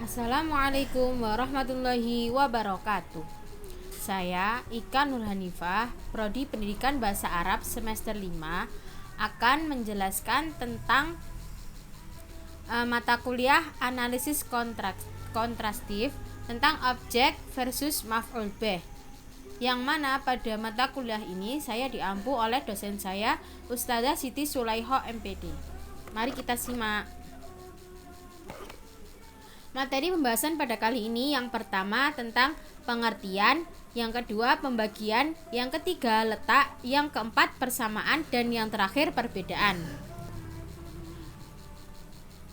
Assalamualaikum warahmatullahi wabarakatuh. Saya Ika Nurhanifah, Prodi Pendidikan Bahasa Arab semester 5, akan menjelaskan tentang mata kuliah analisis kontrastif tentang objek versus maf'ul bih. Yang mana pada mata kuliah ini saya diampu oleh dosen saya, Ustazah Siti Sulaiho MPD. Mari kita simak. Materi pembahasan pada kali ini yang pertama tentang pengertian, yang kedua pembagian, yang ketiga letak, yang keempat persamaan, dan yang terakhir perbedaan.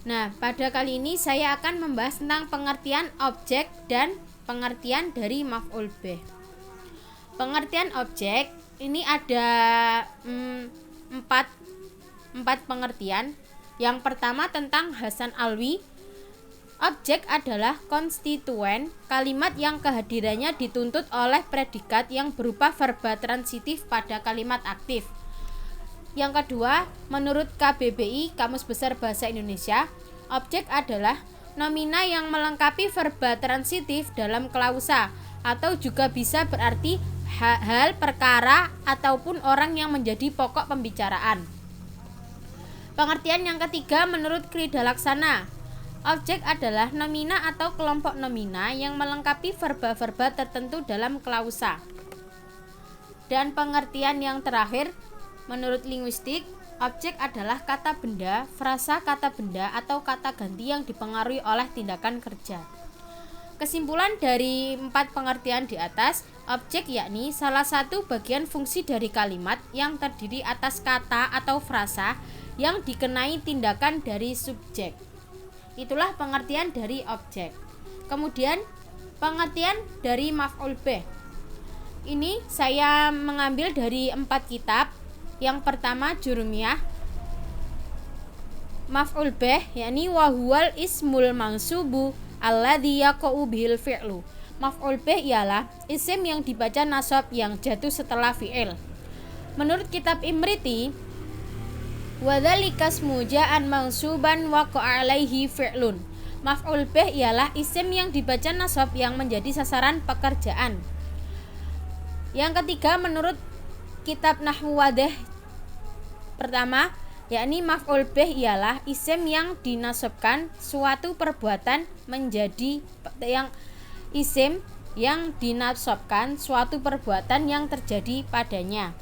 Nah, pada kali ini saya akan membahas tentang pengertian objek dan pengertian dari maf'ul bih. Pengertian objek ini ada empat pengertian. Yang pertama tentang Hasan Alwi. Objek adalah konstituen kalimat yang kehadirannya dituntut oleh predikat yang berupa verba transitif pada kalimat aktif. Yang kedua, menurut KBBI Kamus Besar Bahasa Indonesia, objek adalah nomina yang melengkapi verba transitif dalam klausa, atau juga bisa berarti hal, perkara, ataupun orang yang menjadi pokok pembicaraan. Pengertian yang ketiga menurut Krida Laksana, objek adalah nomina atau kelompok nomina yang melengkapi verba-verba tertentu dalam klausa. Dan pengertian yang terakhir, menurut linguistik, objek adalah kata benda, frasa kata benda, atau kata ganti yang dipengaruhi oleh tindakan kerja. Kesimpulan dari 4 pengertian di atas, objek yakni salah satu bagian fungsi dari kalimat yang terdiri atas kata atau frasa yang dikenai tindakan dari subjek. Itulah pengertian dari objek. Kemudian pengertian dari maf'ul bih. Ini saya mengambil dari 4 kitab. Yang pertama Jurumiyah. Maf'ul bih yakni wahuwal ismul mansubu alladzi yaqa'u bihil fi'lu. Maf'ul bih ialah isim yang dibaca nasab yang jatuh setelah fi'il. Menurut kitab Imriti, wadzalika ismu ja'an mansuban waqa'a alaihi fi'lun. Maf'ul bih ialah isim yang dibaca nasab yang menjadi sasaran pekerjaan. Yang ketiga menurut kitab Nahwu Wadih pertama, yakni maf'ul bih ialah isim yang dinasabkan suatu perbuatan menjadi yang isim yang dinasabkan suatu perbuatan yang terjadi padanya.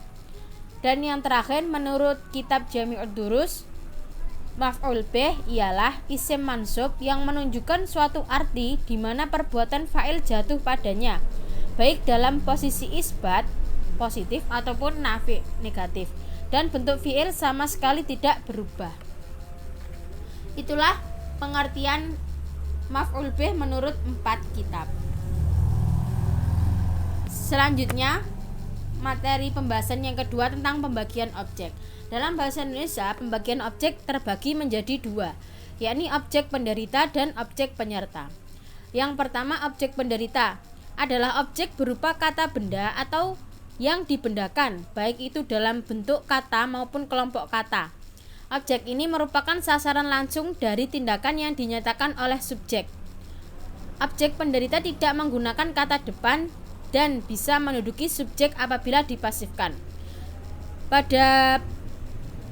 Dan yang terakhir menurut kitab Jami'ud Durus, maf'ul bih ialah isim mansub yang menunjukkan suatu arti di mana perbuatan fa'il jatuh padanya, baik dalam posisi isbat positif ataupun nafi negatif, dan bentuk fi'il sama sekali tidak berubah. Itulah pengertian maf'ul bih menurut 4 kitab. Selanjutnya materi pembahasan yang kedua tentang pembagian objek. Dalam bahasa Indonesia, pembagian objek terbagi menjadi 2, yakni objek penderita dan objek penyerta. Yang pertama, objek penderita adalah objek berupa kata benda atau yang dibendakan, baik itu dalam bentuk kata maupun kelompok kata. Objek ini merupakan sasaran langsung dari tindakan yang dinyatakan oleh subjek. Objek penderita tidak menggunakan kata depan dan bisa menduduki subjek apabila dipasifkan. Pada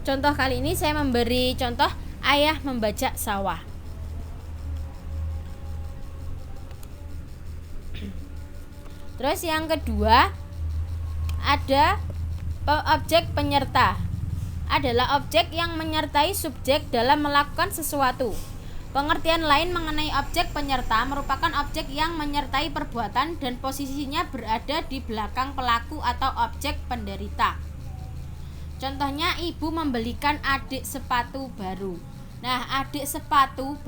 contoh kali ini saya memberi contoh ayah membajak sawah. Terus yang kedua ada objek penyerta. Adalah objek yang menyertai subjek dalam melakukan sesuatu. Pengertian lain mengenai objek penyerta merupakan objek yang menyertai perbuatan dan posisinya berada di belakang pelaku atau objek penderita. Contohnya, ibu membelikan adik sepatu baru. Nah, adik sepatu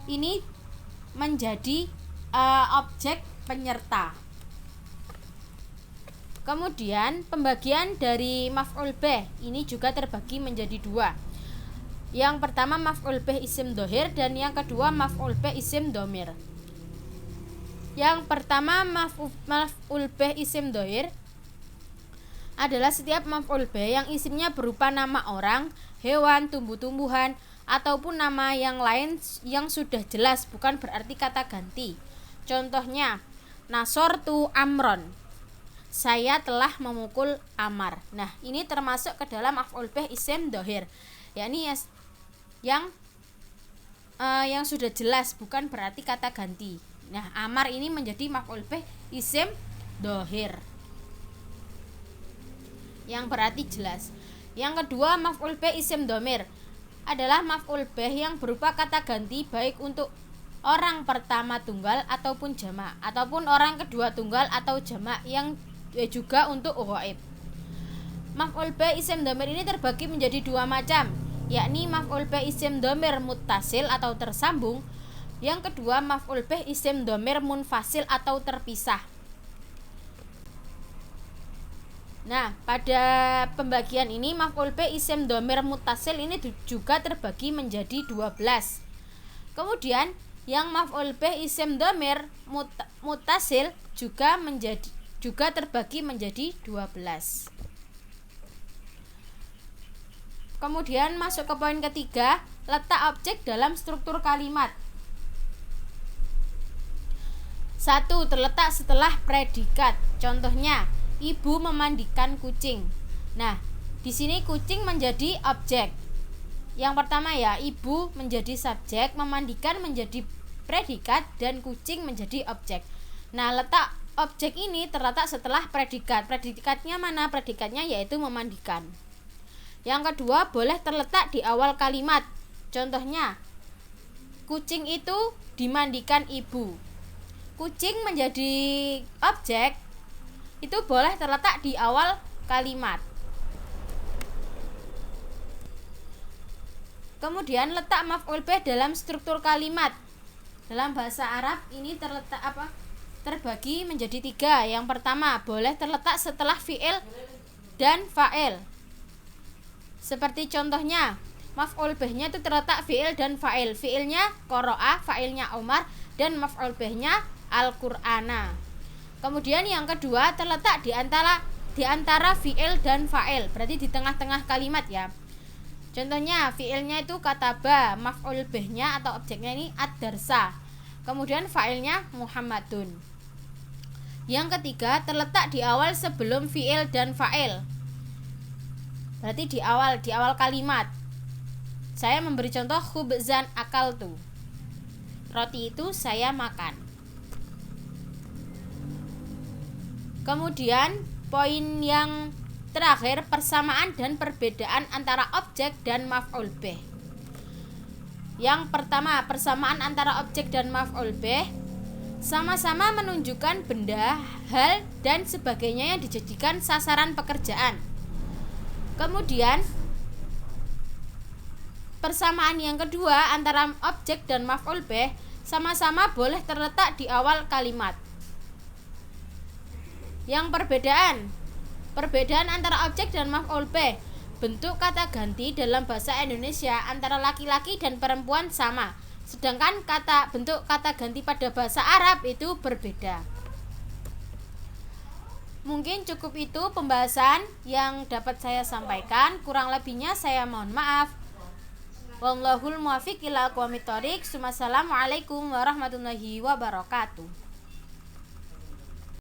ini menjadi objek penyerta. Kemudian pembagian dari maf'ul bih ini juga terbagi menjadi 2. Yang pertama maf'ul bih isim dhohir dan yang kedua maf'ul bih isim dhamir. Yang pertama maf'ul bih isim dhohir adalah setiap maf'ul bih yang isimnya berupa nama orang, hewan, tumbuh-tumbuhan, ataupun nama yang lain yang sudah jelas, bukan berarti kata ganti. Contohnya, nasortu amron, saya telah memukul Amar. Nah, ini termasuk ke dalam maf'ul bih isim dhohir, yakni yang sudah jelas, bukan berarti kata ganti. Nah, Amar ini menjadi maf'ul bih isim dhohir yang berarti jelas. Yang kedua, maf'ul bih isim dhamir adalah maf'ul bih yang berupa kata ganti baik untuk orang pertama tunggal ataupun jamak, ataupun orang kedua tunggal atau jamak, yang juga untuk ghaib. Maf'ul bih isim dhamir ini terbagi menjadi dua macam, yakni maf'ul bih isim dhamir muttasil atau tersambung. Yang kedua, maf'ul bih isim dhamir munfasil atau terpisah. Nah, pada pembagian ini maf'ul bih isim dhamir muttasil ini juga terbagi menjadi 12. Kemudian yang maf'ul bih isim dhamir muttasil juga terbagi menjadi 12. Kemudian masuk ke poin ketiga, letak objek dalam struktur kalimat. 1. Terletak setelah predikat. Contohnya, ibu memandikan kucing. Nah, di sini kucing menjadi objek. Yang pertama ya, ibu menjadi subjek, memandikan menjadi predikat, dan kucing menjadi objek. Nah, letak objek ini terletak setelah predikat. Predikatnya mana? Predikatnya yaitu memandikan. Yang kedua, boleh terletak di awal kalimat. Contohnya, kucing itu dimandikan ibu. Kucing menjadi objek itu boleh terletak di awal kalimat. Kemudian letak maf'ul bih dalam struktur kalimat. Dalam bahasa Arab ini terbagi menjadi 3. Yang pertama, boleh terletak setelah fi'il dan fa'il. Seperti contohnya, maf'ul bihnya itu terletak fi'il dan fa'il. Fi'ilnya qara'a, fa'ilnya Umar, dan maf'ul bihnya Al-Qur'ana. Kemudian yang kedua, terletak di antara fi'il dan fa'il, berarti di tengah-tengah kalimat ya. Contohnya, fi'ilnya itu kataba, maf'ul bihnya atau objeknya ini ad-darsa. Kemudian fa'ilnya Muhammadun. Yang ketiga, terletak di awal sebelum fi'il dan fa'il. Berarti di awal kalimat. Saya memberi contoh khubzan akaltu. Roti itu saya makan. Kemudian poin yang terakhir, persamaan dan perbedaan antara objek dan maf'ul bih. Yang pertama, persamaan antara objek dan maf'ul bih sama-sama menunjukkan benda, hal, dan sebagainya yang dijadikan sasaran pekerjaan. Kemudian persamaan yang kedua antara objek dan maf'ul bih sama-sama boleh terletak di awal kalimat. Yang perbedaan antara objek dan maf'ul bih, bentuk kata ganti dalam bahasa Indonesia antara laki-laki dan perempuan sama, sedangkan bentuk kata ganti pada bahasa Arab itu berbeda. Mungkin cukup itu pembahasan yang dapat saya sampaikan, kurang lebihnya saya mohon maaf. Wallahul muwaffiq ila aqwamit thoriq. Wassalamualaikum warahmatullahi wabarakatuh.